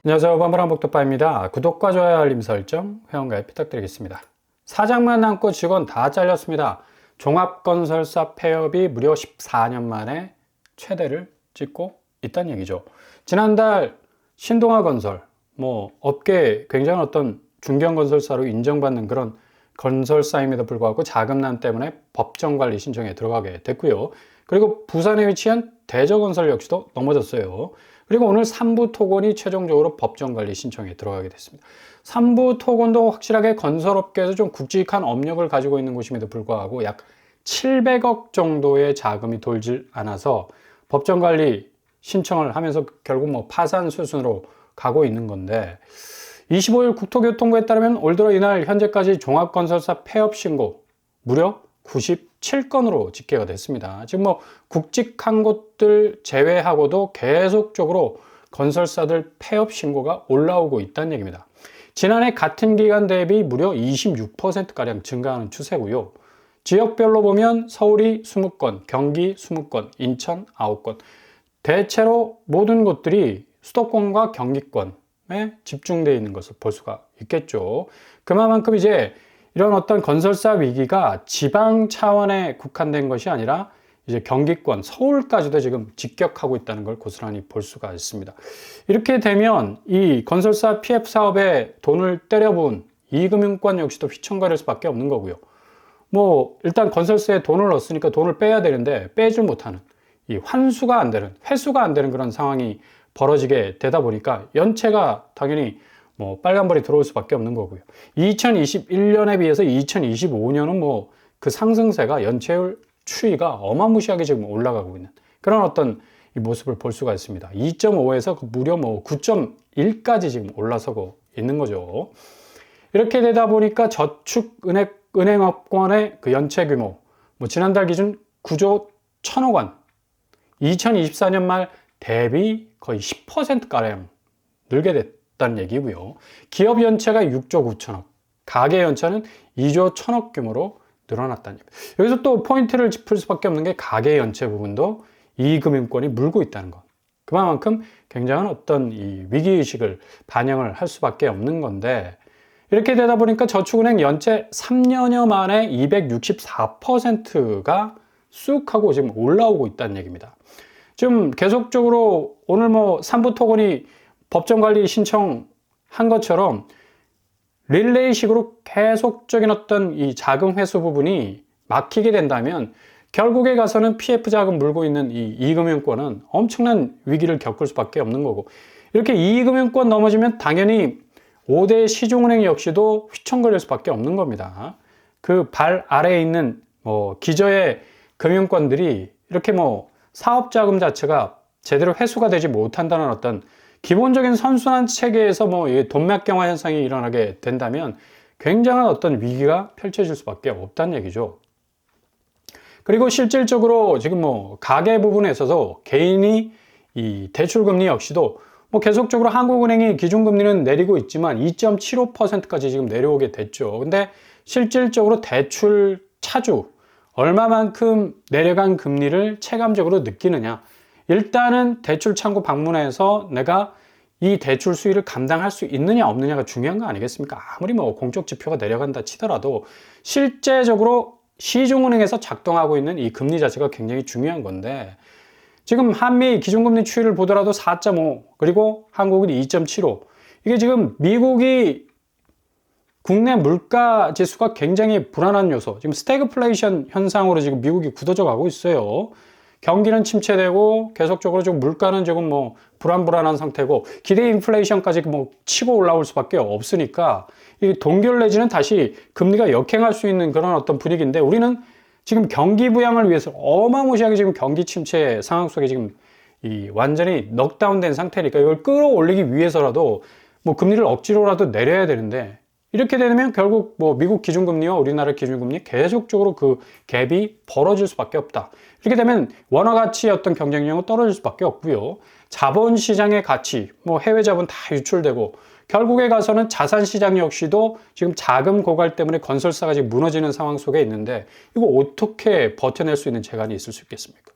안녕하세요. 반불한복덕바입니다. 구독과 좋아요, 알림 설정, 회원가입 부탁드리겠습니다. 사장만 남고 직원 다 잘렸습니다. 종합건설사 폐업이 무려 14년 만에 최대를 찍고 있다는 얘기죠. 지난달 신동아건설, 업계 굉장히 어떤 중견건설사로 인정받는 그런 건설사임에도 불구하고 자금난 때문에 법정관리 신청에 들어가게 됐고요. 그리고 부산에 위치한 대저건설 역시도 넘어졌어요. 그리고 오늘 삼부토건이 최종적으로 법정관리 신청에 들어가게 됐습니다. 삼부토건도 확실하게 건설업계에서 좀 굵직한 업력을 가지고 있는 곳임에도 불구하고 약 700억 정도의 자금이 돌질 않아서 법정관리 신청을 하면서 결국 파산 수순으로 가고 있는 건데, 25일 국토교통부에 따르면 올 들어 이날 현재까지 종합건설사 폐업 신고 무려 97건으로 집계가 됐습니다. 지금 굵직한 곳들 제외하고도 계속적으로 건설사들 폐업 신고가 올라오고 있다는 얘기입니다. 지난해 같은 기간 대비 무려 26%가량 증가하는 추세고요. 지역별로 보면 서울이 20건, 경기 20건, 인천 9건. 대체로 모든 곳들이 수도권과 경기권에 집중되어 있는 것을 볼 수가 있겠죠. 그만큼 이제 이런 어떤 건설사 위기가 지방 차원에 국한된 것이 아니라 이제 경기권, 서울까지도 지금 직격하고 있다는 걸 고스란히 볼 수가 있습니다. 이렇게 되면 이 건설사 PF 사업에 돈을 때려부은 이금융권 역시도 휘청거릴 수밖에 없는 거고요. 일단 건설사에 돈을 넣었으니까 돈을 빼야 되는데 빼질 못하는, 이 환수가 안 되는, 회수가 안 되는 그런 상황이 벌어지게 되다 보니까 연체가 당연히 빨간불이 들어올 수밖에 없는 거고요. 2021년에 비해서 2025년은 그 상승세가 연체율 추이가 어마무시하게 지금 올라가고 있는 그런 어떤 이 모습을 볼 수가 있습니다. 2.5에서 무려 9.1까지 지금 올라서고 있는 거죠. 이렇게 되다 보니까 저축은행업권의 그 연체 규모, 지난달 기준 9조 1천억 원, 2024년 말 대비 거의 10%가량 늘게 됐다는 얘기고요. 기업 연체가 6조 9천억, 가계 연체는 2조 1천억 규모로 늘어났다는 얘기입니다. 여기서 또 포인트를 짚을 수밖에 없는 게 가계 연체 부분도 이금융권이 물고 있다는 것. 그만큼 굉장한 어떤 이 위기의식을 반영을 할 수밖에 없는 건데, 이렇게 되다 보니까 저축은행 연체 3년여 만에 264%가 쑥 하고 지금 올라오고 있다는 얘기입니다. 지금 계속적으로 오늘 삼부토건이 법정관리 신청한 것처럼 릴레이식으로 계속적인 어떤 이 자금 회수 부분이 막히게 된다면 결국에 가서는 PF 자금 물고 있는 이 이금융권은 엄청난 위기를 겪을 수밖에 없는 거고, 이렇게 이금융권 넘어지면 당연히 5대 시중은행 역시도 휘청거릴 수밖에 없는 겁니다. 그 발 아래에 있는 기저의 금융권들이 이렇게 사업자금 자체가 제대로 회수가 되지 못한다는 어떤 기본적인 선순환 체계에서 돈맥경화 현상이 일어나게 된다면 굉장한 어떤 위기가 펼쳐질 수밖에 없다는 얘기죠. 그리고 실질적으로 지금 가계 부분에 있어서 개인이 이 대출금리 역시도 계속적으로 한국은행이 기준금리는 내리고 있지만 2.75%까지 지금 내려오게 됐죠. 근데 실질적으로 대출 차주, 얼마만큼 내려간 금리를 체감적으로 느끼느냐. 일단은 대출 창구 방문해서 내가 이 대출 수위를 감당할 수 있느냐 없느냐가 중요한 거 아니겠습니까? 아무리 공적 지표가 내려간다 치더라도 실제적으로 시중은행에서 작동하고 있는 이 금리 자체가 굉장히 중요한 건데, 지금 한미 기준금리 추이를 보더라도 4.5, 그리고 한국은 2.75. 이게 지금 미국이 국내 물가 지수가 굉장히 불안한 요소, 지금 스태그플레이션 현상으로 지금 미국이 굳어져 가고 있어요. 경기는 침체되고 계속적으로 좀 물가는 조금 불안한 상태고 기대 인플레이션까지 치고 올라올 수밖에 없으니까 이 동결 내지는 다시 금리가 역행할 수 있는 그런 어떤 분위기인데, 우리는 지금 경기 부양을 위해서 어마무시하게 지금 경기 침체 상황 속에 지금 이 완전히 넉다운된 상태니까 이걸 끌어올리기 위해서라도 금리를 억지로라도 내려야 되는데, 이렇게 되면 결국 미국 기준금리와 우리나라 기준금리 계속적으로 그 갭이 벌어질 수밖에 없다. 이렇게 되면 원화 가치의 어떤 경쟁력은 떨어질 수밖에 없고요. 자본시장의 가치, 해외 자본 다 유출되고 결국에 가서는 자산시장 역시도 지금 자금 고갈 때문에 건설사가 지금 무너지는 상황 속에 있는데, 이거 어떻게 버텨낼 수 있는 재간이 있을 수 있겠습니까?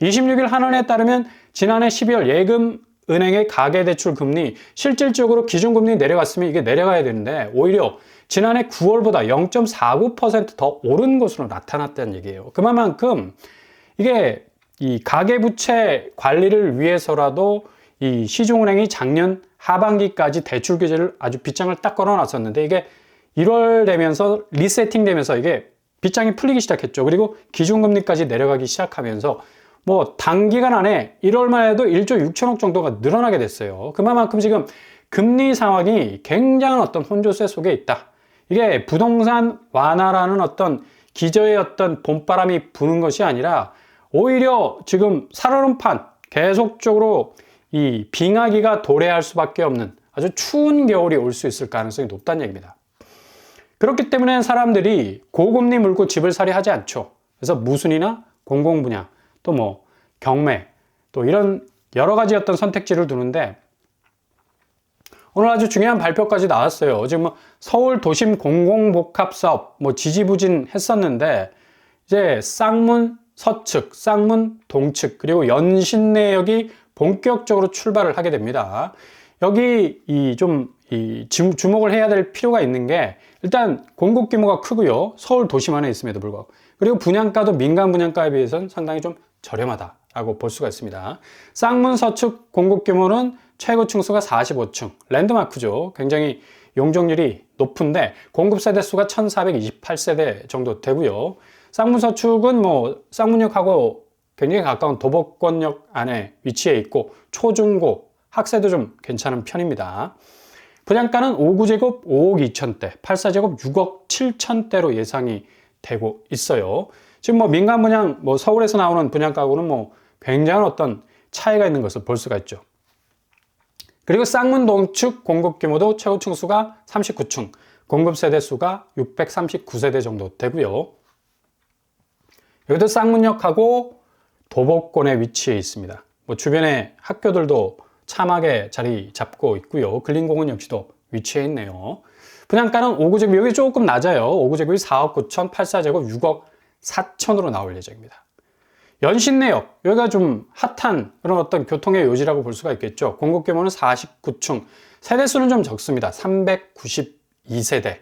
26일 한은에 따르면 지난해 12월 예금 은행의 가계대출 금리, 실질적으로 기준금리 내려갔으면 이게 내려가야 되는데 오히려 지난해 9월보다 0.49% 더 오른 것으로 나타났다는 얘기예요. 그만큼 이게 이 가계부채 관리를 위해서라도 이 시중은행이 작년 하반기까지 대출 규제를 아주 빗장을 딱 걸어놨었는데 이게 1월 되면서 리세팅 되면서 이게 빗장이 풀리기 시작했죠. 그리고 기준금리까지 내려가기 시작하면서 뭐 단기간 안에 1월만 해도 1조 6천억 정도가 늘어나게 됐어요. 그만큼 지금 금리 상황이 굉장한 어떤 혼조세 속에 있다. 이게 부동산 완화라는 어떤 기저의 어떤 봄바람이 부는 것이 아니라 오히려 지금 살얼음판 계속적으로 이 빙하기가 도래할 수밖에 없는 아주 추운 겨울이 올 수 있을 가능성이 높다는 얘기입니다. 그렇기 때문에 사람들이 고금리 물고 집을 사려 하지 않죠. 그래서 무순이나 공공분야 또 뭐 경매 또 이런 여러 가지 어떤 선택지를 두는데 오늘 아주 중요한 발표까지 나왔어요. 지금 뭐 서울 도심 공공복합사업 뭐 지지부진했었는데 이제 쌍문 서측, 쌍문 동측 그리고 연신내역이 본격적으로 출발을 하게 됩니다. 여기 주목을 해야 될 필요가 있는 게 일단 공급 규모가 크고요. 서울 도심 안에 있음에도 불구하고 그리고 분양가도 민간 분양가에 비해서는 상당히 좀 저렴하다라고 볼 수가 있습니다. 쌍문 서측 공급 규모는 최고 층수가 45층, 랜드마크죠. 굉장히 용적률이 높은데 공급 세대 수가 1428세대 정도 되고요. 쌍문 서축은 뭐 쌍문역하고 굉장히 가까운 도보권역 안에 위치해 있고 초중고 학세도 좀 괜찮은 편입니다. 분양가는 5구제곱 5억 2천대, 8사제곱 6억 7천대로 예상이 되고 있어요. 지금 뭐 민간 분양, 뭐 서울에서 나오는 분양가하고는 뭐 굉장한 어떤 차이가 있는 것을 볼 수가 있죠. 그리고 쌍문 동측 공급 규모도 최고 층수가 39층, 공급 세대 수가 639세대 정도 되고요. 여기도 쌍문역하고 도보권에 위치해 있습니다. 뭐 주변에 학교들도 참하게 자리 잡고 있고요. 근린공원 역시도 위치해 있네요. 분양가는 5구제곱, 여기 조금 낮아요. 5구제곱이 4억 9천, 8사제곱 6억 4천으로 나올 예정입니다. 연신내역, 여기가 좀 핫한 그런 어떤 교통의 요지라고 볼 수가 있겠죠. 공급 규모는 49층, 세대수는 좀 적습니다. 392세대.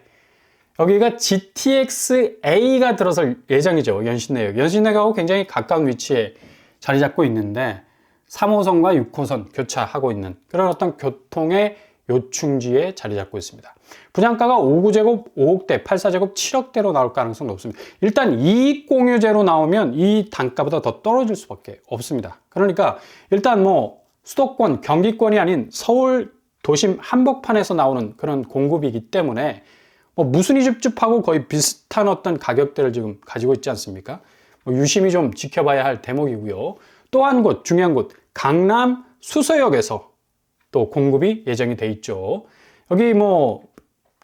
여기가 GTX-A가 들어설 예정이죠. 연신내역. 연신내역하고 굉장히 가까운 위치에 자리 잡고 있는데 3호선과 6호선 교차하고 있는 그런 어떤 교통의 요충지에 자리 잡고 있습니다. 분양가가 5구제곱 5억대, 8사제곱 7억대로 나올 가능성이 높습니다. 일단 이익공유제로 나오면 이 단가보다 더 떨어질 수밖에 없습니다. 그러니까 일단 뭐 수도권, 경기권이 아닌 서울 도심 한복판에서 나오는 그런 공급이기 때문에 뭐 무순이 줍줍하고 거의 비슷한 어떤 가격대를 지금 가지고 있지 않습니까? 뭐 유심히 좀 지켜봐야 할 대목이고요. 또 한 곳, 중요한 곳, 강남 수서역에서 또 공급이 예정이 돼 있죠. 여기 뭐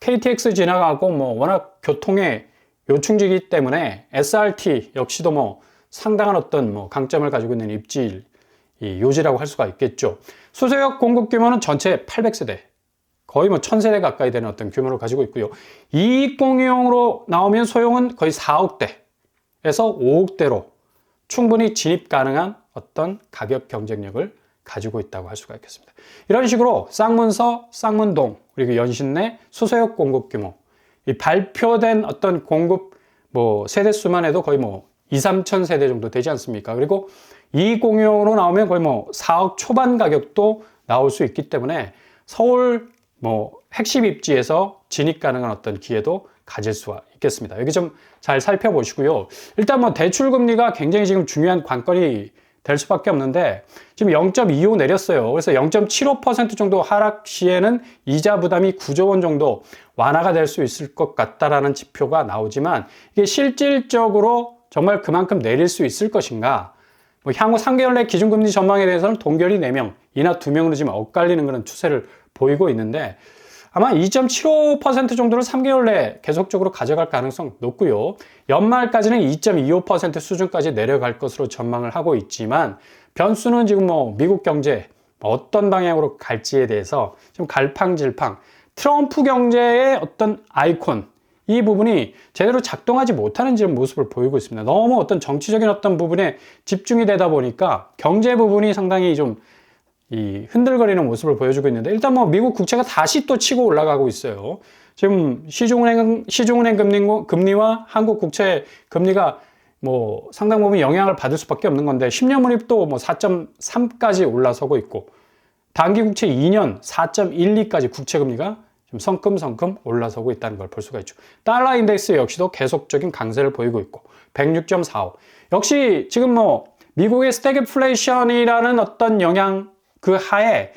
KTX 지나가고 뭐 워낙 교통의 요충지이기 때문에 SRT 역시도 뭐 상당한 어떤 뭐 강점을 가지고 있는 입지 요지라고 할 수가 있겠죠. 수서역 공급 규모는 전체 800세대, 거의 뭐 1000세대 가까이 되는 어떤 규모를 가지고 있고요. 이익공유용으로 나오면 소용은 거의 4억대에서 5억대로 충분히 진입 가능한 어떤 가격 경쟁력을 가지고 있다고 할 수가 있겠습니다. 이런 식으로 쌍문서, 쌍문동, 그리고 연신내, 수서역 공급 규모, 이 발표된 어떤 공급 뭐 세대수만 해도 거의 뭐 2, 3천 세대 정도 되지 않습니까? 그리고 이익공유용으로 나오면 거의 뭐 4억 초반 가격도 나올 수 있기 때문에 서울 뭐 핵심 입지에서 진입 가능한 어떤 기회도 가질 수가 있겠습니다. 여기 좀 잘 살펴보시고요. 일단 뭐 대출 금리가 굉장히 지금 중요한 관건이 될 수밖에 없는데 지금 0.25 내렸어요. 그래서 0.75% 정도 하락 시에는 이자 부담이 9조 원 정도 완화가 될 수 있을 것 같다라는 지표가 나오지만 이게 실질적으로 정말 그만큼 내릴 수 있을 것인가? 뭐 향후 3개월 내 기준금리 전망에 대해서는 동결이 4명, 이나 2명으로 지금 엇갈리는 그런 추세를 보이고 있는데 아마 2.75% 정도를 3개월 내에 계속적으로 가져갈 가능성 높고요. 연말까지는 2.25% 수준까지 내려갈 것으로 전망을 하고 있지만 변수는 지금 뭐 미국 경제 어떤 방향으로 갈지에 대해서 좀 갈팡질팡, 트럼프 경제의 어떤 아이콘 이 부분이 제대로 작동하지 못하는 지금 모습을 보이고 있습니다. 너무 어떤 정치적인 어떤 부분에 집중이 되다 보니까 경제 부분이 상당히 좀 이 흔들거리는 모습을 보여주고 있는데, 일단 뭐 미국 국채가 다시 또 치고 올라가고 있어요. 지금 시중은행 금리와 한국 국채 금리가 뭐 상당 부분 영향을 받을 수밖에 없는 건데, 10년물이 또 뭐 4.3까지 올라서고 있고, 단기 국채 2년 4.12까지 국채 금리가 좀 성큼성큼 올라서고 있다는 걸 볼 수가 있죠. 달러 인덱스 역시도 계속적인 강세를 보이고 있고 106.45. 역시 지금 뭐 미국의 스태그플레이션이라는 어떤 영향 그 하에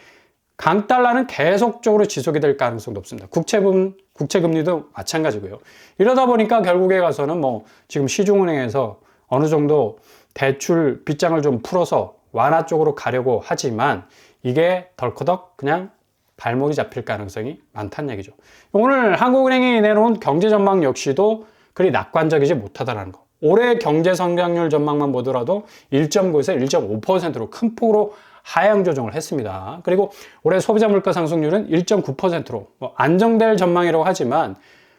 강달러는 계속적으로 지속이 될 가능성도 없습니다. 국채 금리도 마찬가지고요. 이러다 보니까 결국에 가서는 뭐 지금 시중은행에서 어느 정도 대출 빗장을 좀 풀어서 완화 쪽으로 가려고 하지만, 이게 덜커덕 그냥 발목이 잡힐 가능성이 많다는 얘기죠. 오늘 한국은행이 내놓은 경제 전망 역시도 그리 낙관적이지 못하다는 거. 올해 경제 성장률 전망만 보더라도 1.9에서 1.5%로 큰 폭으로 하향 조정을 했습니다. 그리고 올해 소비자 물가 상승률은 1.9%로 안정될 전망이라고 하지만,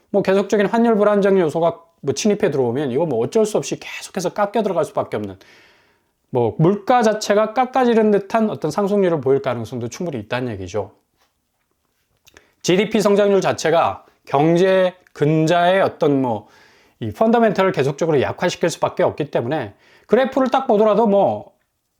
뭐 계속적인 환율 불안정 요소가 뭐 침입해 들어오면 이거 뭐 어쩔 수 없이 계속해서 깎여 들어갈 수밖에 없는, 뭐 물가 자체가 깎아지른 듯한 어떤 상승률을 보일 가능성도 충분히 있다는 얘기죠. GDP 성장률 자체가 경제 근자의 어떤 뭐 이 펀더멘털을 계속적으로 약화시킬 수밖에 없기 때문에, 그래프를 딱 보더라도 뭐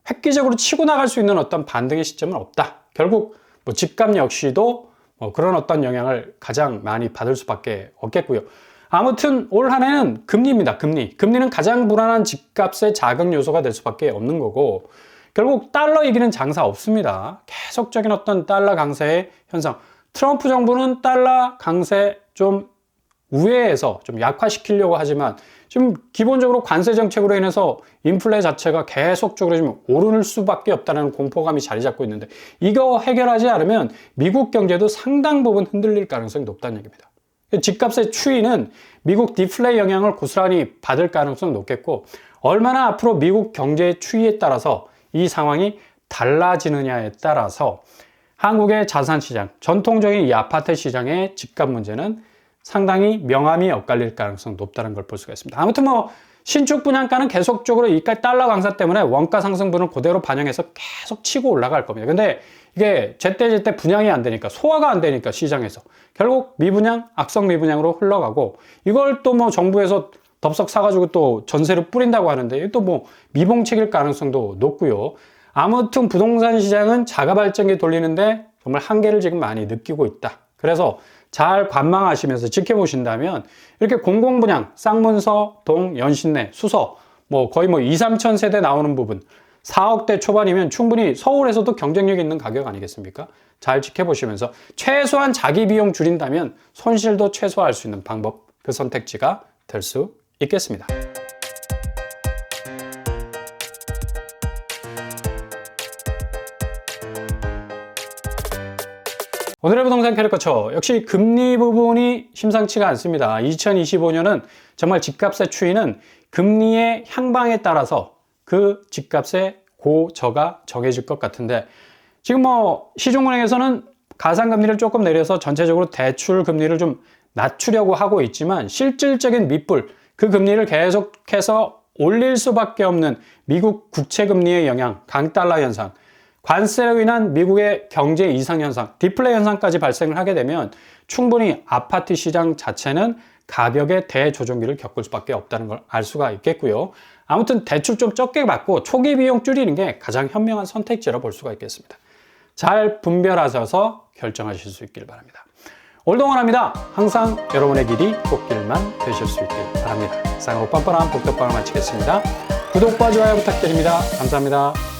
획기적으로 치고 나갈 수 있는 어떤 반등의 시점은 없다. 결국 뭐 집값 역시도 뭐 그런 어떤 영향을 가장 많이 받을 수밖에 없겠고요. 아무튼 올 한 해는 금리입니다. 금리는 가장 불안한 집값의 자극 요소가 될 수밖에 없는 거고, 결국 달러 이기는 장사 없습니다. 계속적인 어떤 달러 강세의 현상. 트럼프 정부는 달러 강세 좀 우회해서 좀 약화시키려고 하지만, 지금 기본적으로 관세 정책으로 인해서 인플레 자체가 계속적으로 좀 오를 수밖에 없다는 공포감이 자리 잡고 있는데, 이거 해결하지 않으면 미국 경제도 상당 부분 흔들릴 가능성이 높다는 얘기입니다. 집값의 추이는 미국 디플레이 영향을 고스란히 받을 가능성이 높겠고, 얼마나 앞으로 미국 경제의 추이에 따라서 이 상황이 달라지느냐에 따라서 한국의 자산 시장, 전통적인 이 아파트 시장의 집값 문제는 상당히 명암이 엇갈릴 가능성이 높다는 걸 볼 수가 있습니다. 아무튼 뭐 신축 분양가는 계속적으로 이 달러 강세 때문에 원가 상승분을 그대로 반영해서 계속 치고 올라갈 겁니다. 근데 이게 제때 분양이 안 되니까, 소화가 안 되니까 시장에서 결국 미분양, 악성 미분양으로 흘러가고, 이걸 또 뭐 정부에서 덥석 사가지고 또 전세를 뿌린다고 하는데, 이게 또 뭐 미봉책일 가능성도 높고요. 아무튼 부동산 시장은 자가 발전기 돌리는데 정말 한계를 지금 많이 느끼고 있다. 그래서 잘 관망하시면서 지켜보신다면, 이렇게 공공분양, 쌍문서, 동, 연신내, 수서, 뭐 거의 뭐 2, 3천 세대 나오는 부분, 4억대 초반이면 충분히 서울에서도 경쟁력 있는 가격 아니겠습니까? 잘 지켜보시면서 최소한 자기 비용 줄인다면 손실도 최소화할 수 있는 방법, 그 선택지가 될 수 있겠습니다. 오늘의 부동산 캐릭터처, 역시 금리 부분이 심상치가 않습니다. 2025년은 정말 집값의 추이는 금리의 향방에 따라서 그 집값의 고저가 정해질 것 같은데, 지금 뭐 시중은행에서는 가상금리를 조금 내려서 전체적으로 대출 금리를 좀 낮추려고 하고 있지만, 실질적인 밑불, 그 금리를 계속해서 올릴 수밖에 없는 미국 국채 금리의 영향, 강달러 현상, 관세로 인한 미국의 경제 이상 현상, 디플레 현상까지 발생을 하게 되면 충분히 아파트 시장 자체는 가격의 대조정기를 겪을 수밖에 없다는 걸 알 수가 있겠고요. 아무튼 대출 좀 적게 받고 초기 비용 줄이는 게 가장 현명한 선택지라 볼 수가 있겠습니다. 잘 분별하셔서 결정하실 수 있길 바랍니다. 올동원합니다. 항상 여러분의 길이 꽃길만 되실 수 있길 바랍니다. 쌍으로 뻔뻔한 복덕방을 마치겠습니다. 구독과 좋아요 부탁드립니다. 감사합니다.